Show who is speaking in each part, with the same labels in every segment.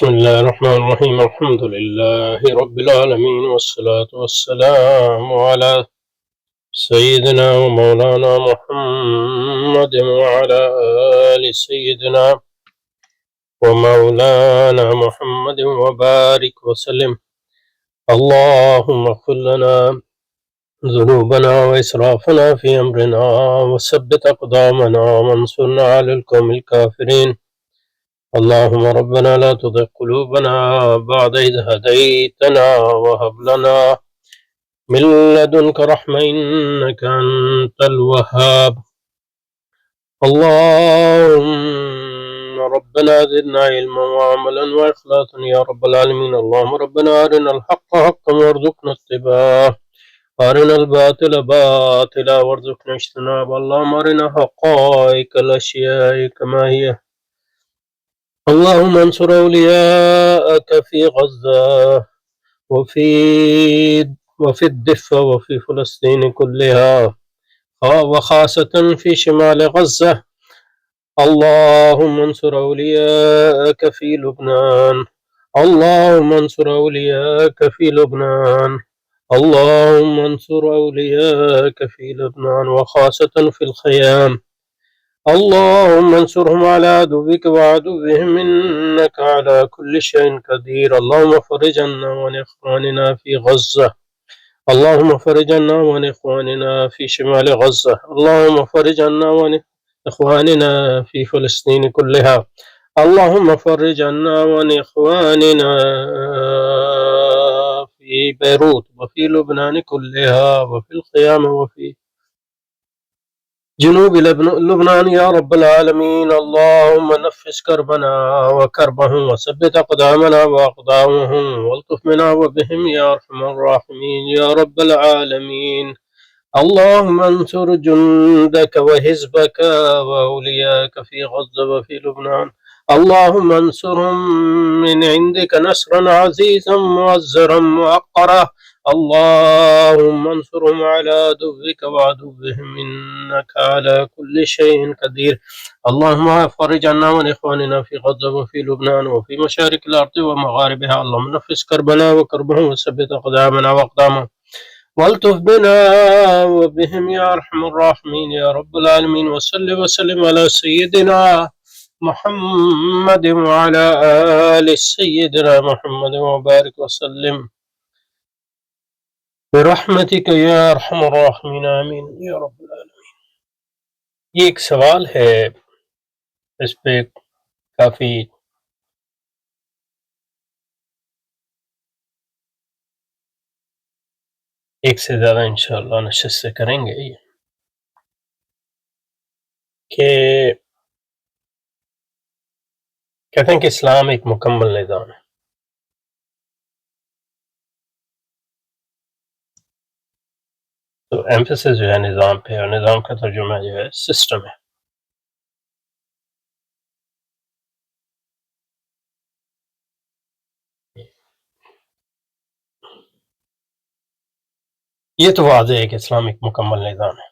Speaker 1: بسم الله الرحمن الرحيم الحمد لله رب العالمين والصلاة والسلام على سيدنا ومولانا محمد وعلى آل سيدنا ومولانا محمد وبارك وسلم. اللهم اغفر لنا ذنوبنا وإسرافنا في أمرنا وثبت أقدامنا وانصرنا على القوم الكافرين. اللهم ربنا لا تزغ قلوبنا بعد إذ هديتنا وهب لنا من لدنك رحمة إنك أنت الوهاب. اللهم ربنا زدنا علما وعملا وإخلاصا يا رب العالمين. اللهم ربنا أرنا الحق حقا وارزقنا اتباعه وأرنا الباطل باطلا وارزقنا اجتنابه. اللهم أرنا حقائق الأشياء كما هي. اللهم انصر أولياءك في غزة وفي الضفة وفي فلسطين كلها وخاصة في شمال غزة. اللهم انصر أولياءك في لبنان. اللهم انصر أولياءك في لبنان. اللهم انصر أولياءك في لبنان وخاصة في الخيام. اللهم انصرهم على عدوك وعدوهم إنك على كل شيء قدير. اللهم فرج عنا وعن إخواننا في غزة. اللهم فرج عنا وعن إخواننا في شمال غزة. اللهم فرج عنا وعن إخواننا في فلسطين كلها. اللهم فرج عنا وعن إخواننا في بيروت وفي لبنان كلها وفي الخيام وفي جنوب لبنان يا رب العالمين. اللهم نفس كربنا وكربهم وثبت أقدامنا وأقدامهم والطف بنا وبهم يا أرحم الراحمين يا رب العالمين. اللهم انصر جندك وحزبك وأولياءك في غزة وفي لبنان. اللهم انصرهم من عندك نصرا عزيزا مؤزرا مؤقرا. اللهم انصرهم على عدوك وعدوهم إنك على كل شيء قدير. اللهم فرج عنا وعن إخواننا في غزة وفي لبنان وفي مشارق الأرض ومغاربها. اللهم نفس كربنا وكربهم وثبت أقدامنا وأقدامهم والطف بنا وبهم يا أرحم الراحمين يا رب العالمين. وصل وسلم على سيدنا محمد وعلى آل سيدنا محمد وبارك وسلم برحمتك يا أرحم الراحمين آمين يا رب العالمين. یہ ایک سوال ہے، اس پہ کافی ایک سے زیادہ انشاءاللہ نشست سے کریں گے، یہ کہ کہتے ہیں کہ اسلام ایک مکمل نظام ہے. تو ایمفیسس جو ہے نظام پہ، اور نظام کا ترجمہ جو ہے سسٹم ہے. یہ تو واضح ہے کہ اسلام ایک مکمل نظام ہے.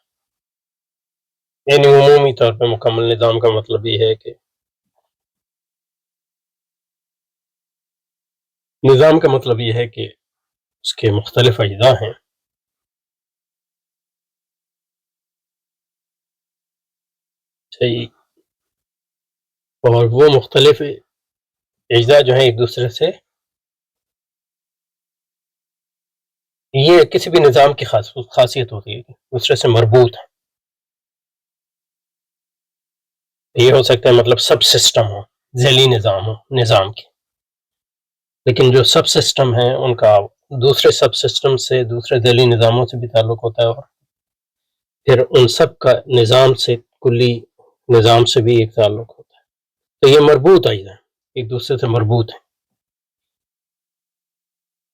Speaker 1: یعنی عمومی طور پہ مکمل نظام کا مطلب یہ ہے کہ نظام کا مطلب یہ ہے کہ اس کے مختلف اجزاء ہیں. صحیح. اور وہ مختلف اجزاء جو ہیں ایک دوسرے سے، یہ کسی بھی نظام کی خاصیت ہوتی ہے کہ دوسرے سے مربوط ہے. یہ ہو سکتا ہے مطلب سب سسٹم ہو، ذیلی نظام ہو نظام کے، لیکن جو سب سسٹم ہیں ان کا دوسرے سب سسٹم سے، دوسرے ذیلی نظاموں سے بھی تعلق ہوتا ہے، اور پھر ان سب کا نظام سے، کلی نظام سے بھی ایک تعلق ہوتا ہے. تو یہ مربوط اجزاء ہیں، ایک دوسرے سے مربوط ہیں.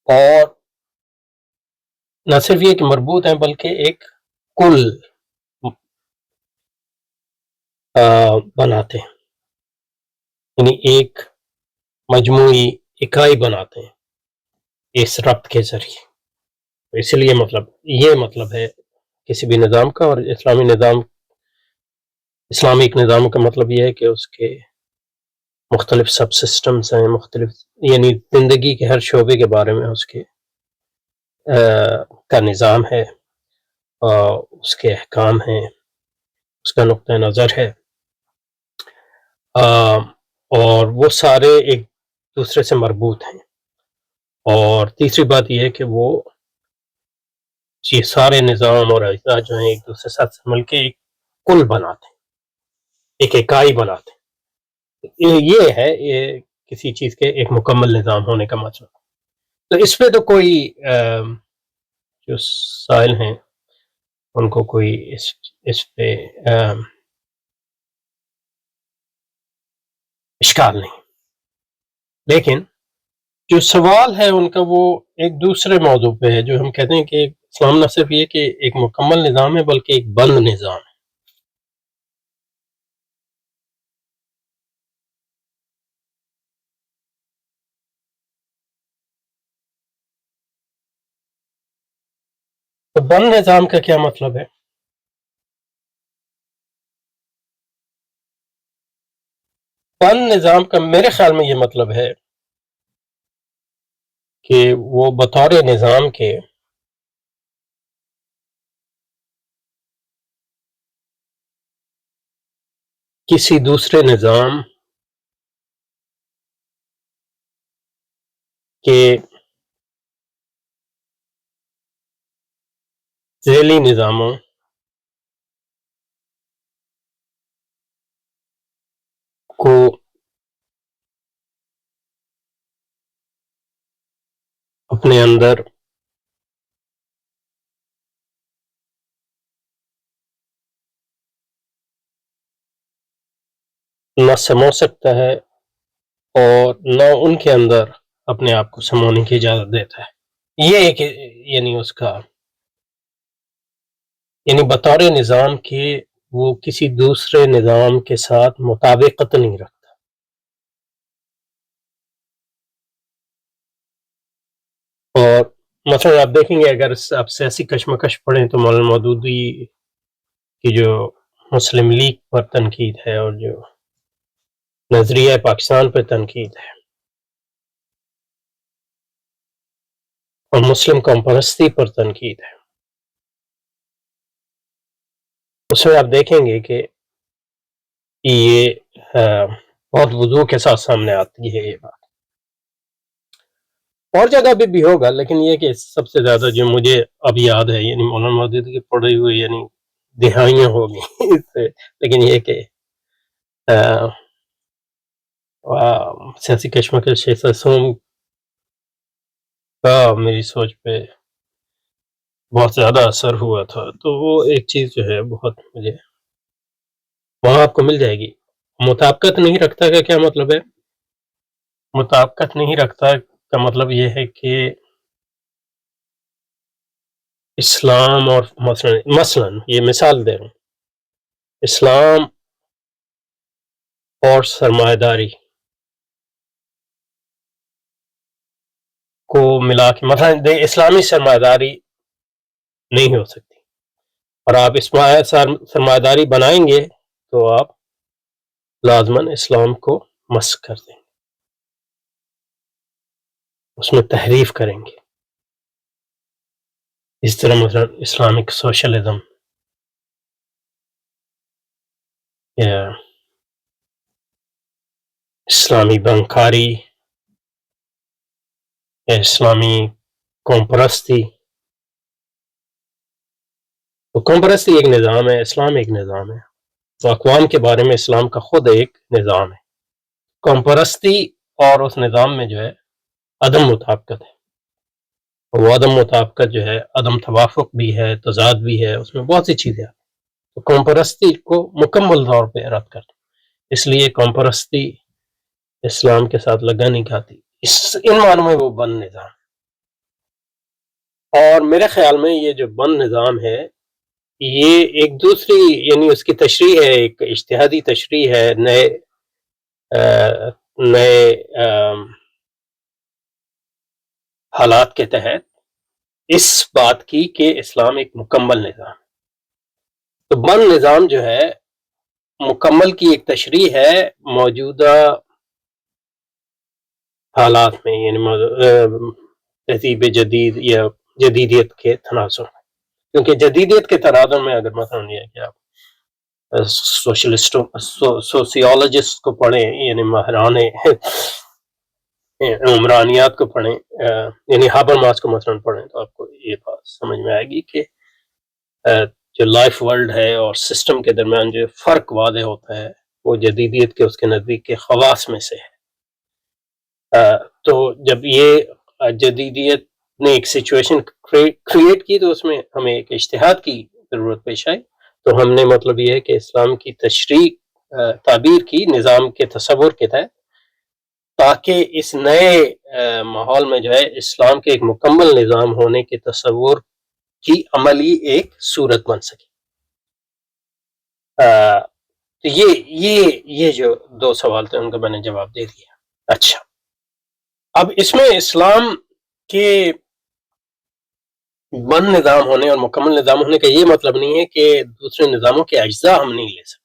Speaker 1: اور نہ صرف یہ کہ مربوط ہیں بلکہ ایک کل بناتے ہیں، یعنی ایک مجموعی اکائی بناتے ہیں اس ربط کے ذریعے. اس لیے یہ مطلب ہے کسی بھی نظام کا. اور اسلامک نظام کا مطلب یہ ہے کہ اس کے مختلف سب سسٹمز ہیں، مختلف یعنی زندگی کے ہر شعبے کے بارے میں اس کے کا نظام ہے، اس کے احکام ہیں، اس کا نقطہ نظر ہے، اور وہ سارے ایک دوسرے سے مربوط ہیں۔ اور تیسری بات یہ ہے کہ وہ یہ سارے نظام اور اجزاء جو ہیں ایک دوسرے کے ساتھ مل کے ایک کل بناتے ہیں، ایک اکائی بناتے ہیں۔ یہ ہے یہ کسی چیز کے ایک مکمل نظام ہونے کا مطلب۔ تو اس پہ تو کوئی جو سائل ہیں ان کو کوئی اس پہ اشکال نہیں، لیکن جو سوال ہے ان کا وہ ایک دوسرے موضوع پہ ہے، جو ہم کہتے ہیں کہ اسلام نہ صرف یہ کہ ایک مکمل نظام ہے بلکہ ایک بند نظام ہے۔ تو بند نظام کا کیا مطلب ہے؟ بند نظام کا میرے خیال میں یہ مطلب ہے کہ وہ بطور نظام کے کسی دوسرے نظام کے ذیلی نظاموں کو اپنے اندر نہ سمو سکتا ہے اور نہ ان کے اندر اپنے آپ کو سمونے کی اجازت دیتا ہے۔ یہ ایک یعنی اس کا یعنی بطور نظام کے وہ کسی دوسرے نظام کے ساتھ مطابقت نہیں رکھتا۔ اور مثلا آپ دیکھیں گے اگر آپ سیاسی کشمکش پڑھیں تو مولانا مودودی کی جو مسلم لیگ پر تنقید ہے اور جو نظریہ پاکستان پر تنقید ہے اور مسلم قوم پرستی پر تنقید ہے، اس میں آپ دیکھیں گے کہ یہ بہت وضوح کے ساتھ سامنے آتی ہے یہ بات۔ اور جگہ بھی ہوگا، لیکن یہ کہ سب سے زیادہ جو مجھے اب یاد ہے یعنی مولانا مودودی کی پڑھی ہوئی یعنی دہائیاں ہو گئی اس سے، لیکن یہ کہ سیاسی کشمکش سوم کا میری سوچ پہ بہت زیادہ اثر ہوا تھا، تو وہ ایک چیز جو ہے بہت مجھے وہاں آپ کو مل جائے گی۔ مطابقت نہیں رکھتا کا کیا مطلب ہے؟ مطابقت نہیں رکھتا کا مطلب یہ ہے کہ اسلام اور مثلا یہ مثال دے رہا ہوں، اسلام اور سرمایہ داری کو ملا کے مثلا اسلامی سرمایہ داری نہیں ہو سکتی، اور آپ سرمایہ داری بنائیں گے تو آپ لازماً اسلام کو مسخ کر دیں گے، اس میں تحریف کریں گے۔ اس طرح مثلا اسلامک سوشلزم یا اسلامی بنکاری یا اسلامی قوم پرستی، تو قوم پرستی ایک نظام ہے، اسلام ایک نظام ہے، تو اقوام کے بارے میں اسلام کا خود ایک نظام ہے۔ قوم پرستی اور اس نظام میں جو ہے عدم مطابقت ہے، وہ عدم مطابقت جو ہے عدم توافق بھی ہے، تضاد بھی ہے، اس میں بہت سی چیزیں ہیں، تو قوم پرستی کو مکمل طور پہ رد کر دو، اس لیے قوم پرستی اسلام کے ساتھ لگا نہیں کھاتی، ان معنوں میں وہ بند نظام۔ اور میرے خیال میں یہ جو بند نظام ہے یہ ایک دوسری یعنی اس کی تشریح ہے، ایک اجتہادی تشریح ہے نئے حالات کے تحت اس بات کی کہ اسلام ایک مکمل نظام، تو بند نظام جو ہے مکمل کی ایک تشریح ہے موجودہ حالات میں، یعنی تہذیب جدید یا جدیدیت کے تناظر میں. کیونکہ جدیدیت کے تناظر میں اگر مثلا یہ ہے کہ آپ سوشلسٹوں سوسیولوجسٹ کو پڑھیں، یعنی ماہران عمرانیات کو پڑھیں، یعنی ہابرماس کو مثلا پڑھیں، تو آپ کو یہ بات سمجھ میں آئے گی کہ جو لائف ورلڈ ہے اور سسٹم کے درمیان جو فرق واضح ہوتا ہے وہ جدیدیت کے اس کے نزدیک کے خواص میں سے ہے. تو جب یہ جدیدیت نے ایک سچویشن کریٹ کی تو اس میں ہمیں ایک اجتہاد کی ضرورت پیش آئی. تو ہم نے مطلب یہ ہے کہ اسلام کی تشریح تعبیر کی نظام کے تصور کے تحت، تاکہ اس نئے ماحول میں جو ہے اسلام کے ایک مکمل نظام ہونے کے تصور کی عملی ایک صورت بن سکے. تو یہ جو دو سوال تھے ان کا میں نے جواب دے دیا. اچھا، اب اس میں اسلام کے بند نظام ہونے اور مکمل نظام ہونے کا یہ مطلب نہیں ہے کہ دوسرے نظاموں کے اجزاء ہم نہیں لے سکتے،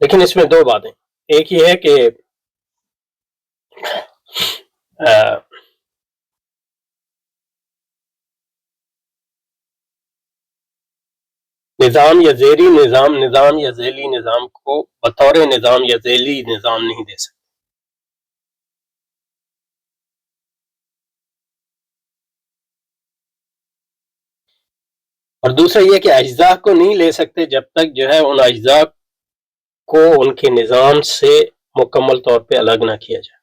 Speaker 1: لیکن اس میں دو باتیں. ایک یہ ہے کہ نظام یا زیری نظام یا ذیلی نظام کو بطور نظام یا ذیلی نظام نہیں دے سکتے. اور دوسرا یہ کہ اجزاء کو نہیں لے سکتے جب تک جو ہے ان اجزاء کو ان کے نظام سے مکمل طور پہ الگ نہ کیا جائے.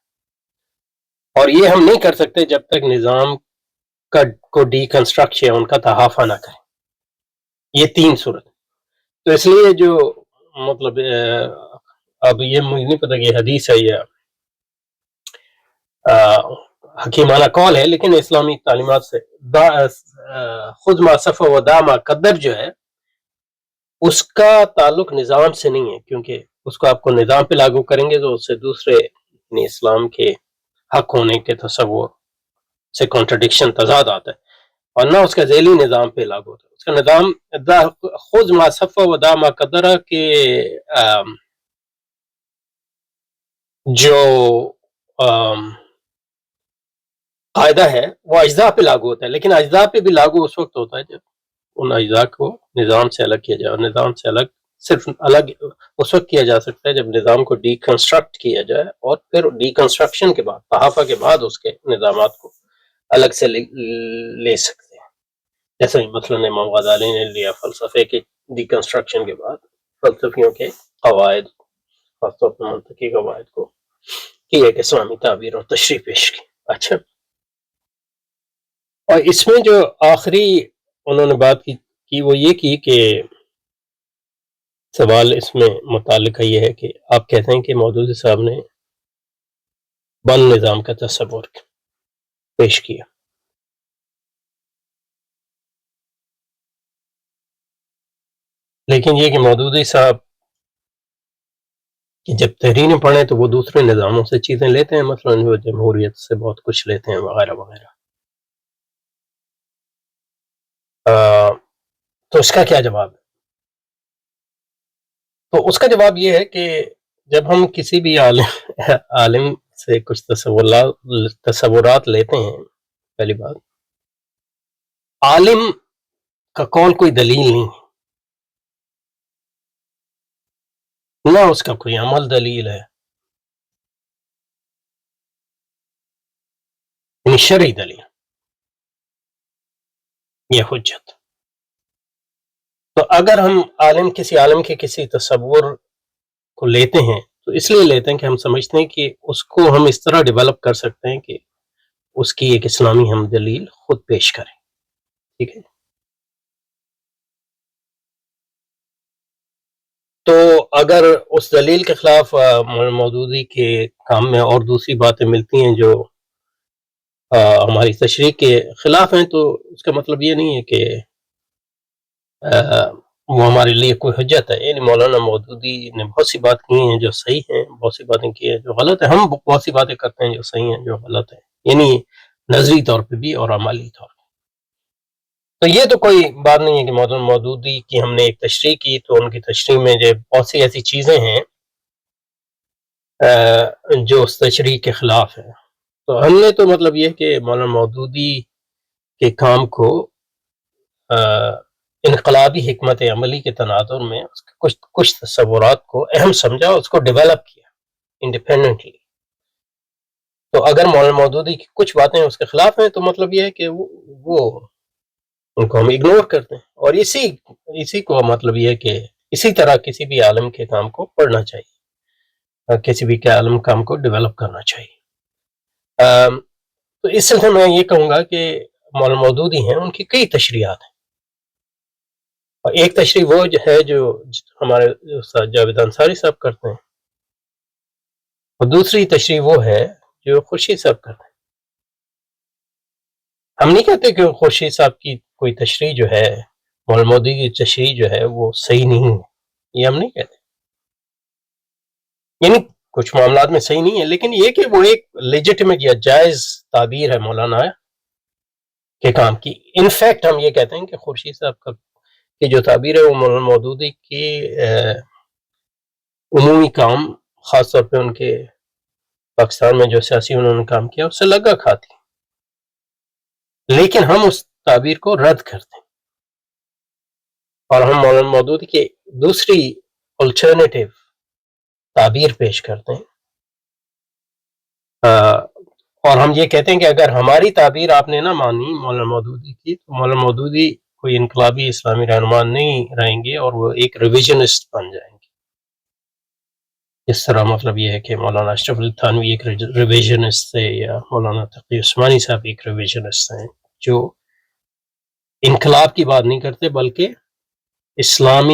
Speaker 1: اور یہ ہم نہیں کر سکتے جب تک نظام کو ڈی کنسٹرکٹ یا ان کا تحافظ نہ کریں. یہ تین صورت. تو اس لیے جو مطلب اب یہ مجھے نہیں پتا کہ حدیث ہے یا حکیمانہ قول ہے، لیکن اسلامی تعلیمات سے خود ما صف و دا ما قدر جو ہے اس کا تعلق نظام سے نہیں ہے، کیونکہ اس کو آپ کو نظام پہ لاگو کریں گے تو اس سے دوسرے یعنی اسلام کے حق ہونے کے تصور سے کنٹرڈکشن تضاد آتا ہے، اور نہ اس کا ذیلی نظام پہ لاگو ہوتا ہے. اس کا نظام خود ما صف و دا ما قدر کے جو قاعدہ ہے وہ اجزاء پہ لاگو ہوتا ہے، لیکن اجزاء پہ بھی لاگو اس وقت ہوتا ہے جب ان اجزاء کو نظام سے الگ کیا جائے. اور نظام سے الگ صرف الگ اس وقت کیا جا سکتا ہے جب نظام کو ڈی کنسٹرکٹ کیا جائے، اور پھر ڈی کنسٹرکشن کے بعد تحافظ کے بعد اس کے نظامات کو الگ سے لے سکتے ہیں. جیسے مثلاً امام غزالی نے لیا فلسفے کے ڈی کنسٹرکشن کے بعد فلسفیوں کے قواعد، خاص طور پر منطقی قواعد کو کی ایک اسلامی تعبیر اور تشریح پیش کی. اچھا، اور اس میں جو آخری انہوں نے بات کی وہ یہ کی کہ سوال اس میں متعلق یہ ہے کہ آپ کہتے ہیں کہ مودودی صاحب نے بند نظام کا تصور پیش کیا. لیکن یہ کہ مودودی صاحب کہ جب تحریریں پڑھیں تو وہ دوسرے نظاموں سے چیزیں لیتے ہیں، مثلا وہ جمہوریت سے بہت کچھ لیتے ہیں وغیرہ وغیرہ. تو اس کا کیا جواب ہے؟ تو اس کا جواب یہ ہے کہ جب ہم کسی بھی عالم سے کچھ تصورات لیتے ہیں، پہلی بات عالم کا قول کوئی دلیل نہیں ہے، نہ اس کا کوئی عمل دلیل ہے، یعنی شرعی دلیل یہ حجت. تو اگر ہم کسی عالم کے کسی تصور کو لیتے ہیں تو اس لیے لیتے ہیں کہ ہم سمجھتے ہیں کہ اس کو ہم اس طرح ڈیولپ کر سکتے ہیں کہ اس کی ایک اسلامی ہم دلیل خود پیش کریں. ٹھیک ہے، تو اگر اس دلیل کے خلاف مودودی کے کام میں اور دوسری باتیں ملتی ہیں جو ہماری تشریح کے خلاف ہیں، تو اس کا مطلب یہ نہیں ہے کہ وہ ہمارے لیے کوئی حجت ہے. یعنی مولانا مودودی نے بہت سی بات کی ہیں جو صحیح ہیں، بہت سی باتیں کی ہیں جو غلط ہیں، ہم بہت سی باتیں کرتے ہیں جو صحیح ہیں جو غلط ہیں، یعنی نظری طور پہ بھی اور عملی طور پہ. تو یہ تو کوئی بات نہیں ہے کہ مولانا مودودی کی ہم نے ایک تشریح کی تو ان کی تشریح میں جو بہت سی ایسی چیزیں ہیں جو اس تشریح کے خلاف ہے. تو ہم نے تو مطلب یہ کہ مولانا مودودی کے کام کو انقلابی حکمت عملی کے تناظر میں اس کے کچھ تصورات کو اہم سمجھا اور اس کو ڈیولپ کیا انڈیپینڈنٹلی. تو اگر مولانا مودودی کی کچھ باتیں اس کے خلاف ہیں تو مطلب یہ ہے کہ وہ ان کو ہم اگنور کرتے ہیں، اور اسی کو مطلب یہ ہے کہ اسی طرح کسی بھی عالم کے کام کو پڑھنا چاہیے، کسی بھی عالم کام کو ڈیولپ کرنا چاہیے. تو اس سلسلے میں یہ کہوں گا کہ مولانا مودودی ہیں، ان کی کئی تشریحات ہیں، اور ایک تشریح وہ ہے جو ہمارے استاد جاوید انصاری صاحب کرتے ہیں، اور دوسری تشریح وہ ہے جو خورشید صاحب کرتے ہیں. ہم نہیں کہتے کہ خورشید صاحب کی کوئی تشریح جو ہے، مولانا مودودی کی تشریح جو ہے وہ صحیح نہیں ہے، یہ ہم نہیں کہتے، یعنی کچھ معاملات میں صحیح نہیں ہے، لیکن یہ کہ وہ ایک لیجٹمیٹ یا جائز تعبیر ہے مولانا کے کام کی. انفیکٹ ہم یہ کہتے ہیں کہ خورشید صاحب کی جو تعبیر ہے وہ مولانا مودودی کی عمومی کام، خاص طور پہ ان کے پاکستان میں جو سیاسی انہوں نے کام کیا اس سے لگا کھاتی، لیکن ہم اس تعبیر کو رد کرتے ہیں اور ہم مولانا مودودی کی دوسری الٹرنیٹیو تعبیر پیش کرتے ہیں. اور ہم یہ کہتے ہیں کہ اگر ہماری تعبیر آپ نے نہ مانی مولانا مودودی کی تو مولانا مودودی کوئی انقلابی اسلامی رہنما نہیں رہیں گے اور وہ ایک ریویژنسٹ بن جائیں گے. اس طرح مطلب یہ ہے کہ مولانا اشرف علی تھانوی ایک ریویژنسٹ تھے، یا مولانا تقی عثمانی صاحب ایک ریویژنسٹ ہیں جو انقلاب کی بات نہیں کرتے بلکہ اسلام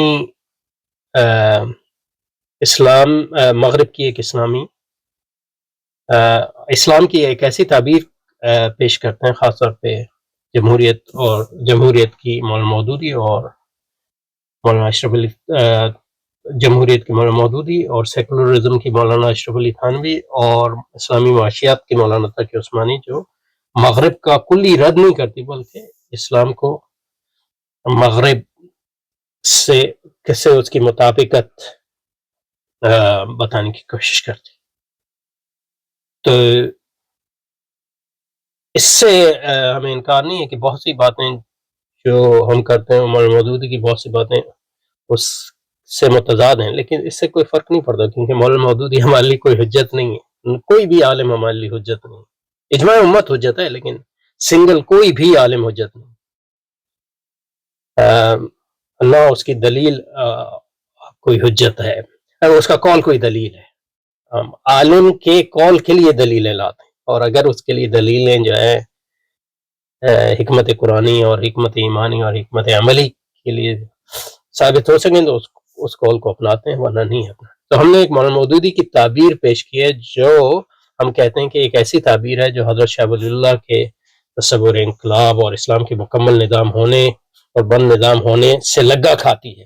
Speaker 1: مغرب کی ایک اسلام کی ایک ایسی تعبیر پیش کرتے ہیں، خاص طور پہ جمہوریت کی مولانا مودودی اور مولانا اشرف علی جمہوریت کی مولانا مودودی اور سیکولرزم کی مولانا اشرف علی تھانوی اور اسلامی معاشیات کی مولانا تقی عثمانی، جو مغرب کا کلی رد نہیں کرتی بلکہ اسلام کو مغرب سے کیسے اس کی مطابقت بتانے کی کوشش کرتی. تو اس سے ہمیں انکار نہیں ہے کہ بہت سی باتیں جو ہم کرتے ہیں، مولانا مودودی کی بہت سی باتیں اس سے متضاد ہیں، لیکن اس سے کوئی فرق نہیں پڑتا کیونکہ مولانا مودودی ہمارے لیے کوئی حجت نہیں ہے، کوئی بھی عالم ہمارے لیے حجت نہیں ہے. اجماع امت حجت ہے لیکن سنگل کوئی بھی عالم حجت نہیں. نہ اس کی دلیل کوئی حجت ہے، اس کا قول کوئی دلیل ہے. ہم عالم کے قول کے لیے دلیلیں لاتے ہیں، اور اگر اس کے لیے دلیلیں جو ہے حکمت قرآنی اور حکمت ایمانی اور حکمت عملی کے لیے ثابت ہو سکیں تو اس قول کو اپناتے ہیں، ورنہ نہیں اپنا. تو ہم نے ایک مولانا مودودی کی تعبیر پیش کی ہے جو ہم کہتے ہیں کہ ایک ایسی تعبیر ہے جو حضرت شاہ ولی اللہ کے تصور انقلاب اور اسلام کے مکمل نظام ہونے اور بند نظام ہونے سے لگا کھاتی ہے،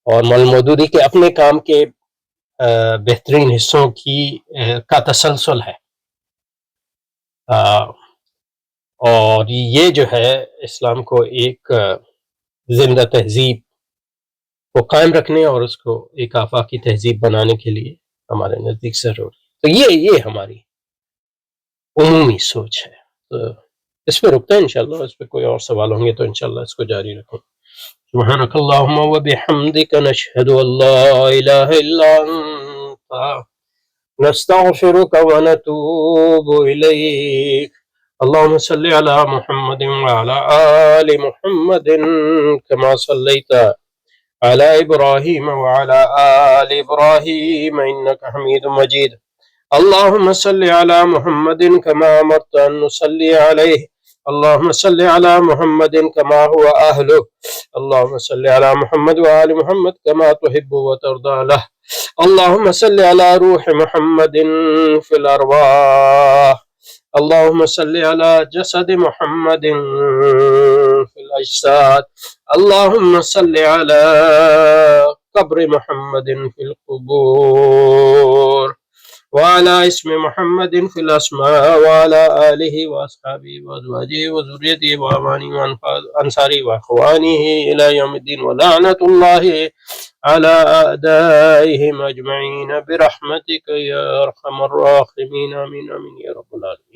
Speaker 1: اور مولانا مودودی کے اپنے کام کے بہترین حصوں کا تسلسل ہے. اور یہ جو ہے اسلام کو ایک زندہ تہذیب کو قائم رکھنے اور اس کو ایک آفاقی تہذیب بنانے کے لیے ہمارے نزدیک ضروری. تو یہ ہماری عمومی سوچ ہے. تو اس پہ رکتے ہیں انشاءاللہ، اس پہ کوئی اور سوال ہوں گے تو انشاءاللہ اس کو جاری رکھیں. سبحانک اللہم و بحمدک نشہد ان لا الہ الا انت نستغفرک و نتوب الیک. اللهم صل على محمد وعلى آل محمد كما صليت على إبراهيم وعلى آل إبراهيم إنك حميد مجيد. اللهم صل على محمد كما أمرت أن نصلي عليه. اللهم صل على محمد كما هو أهله. اللهم صل على محمد وآل محمد كما تحب وترضى له. اللهم صل على روح محمد في الأرواح. اللهم صل على جسد محمد في الأجساد. اللهم صل على قبر محمد في القبور، وعلى اسم محمد في الأسماء، وعلى آله وأصحابه وأزواجه وذريته وأمانه وأنصاره وأخوانه إلى يوم الدين. ولعنة الله على أعدائهم أجمعين برحمتك يا أرحم الراحمين آمين آمين يا رب العالمين.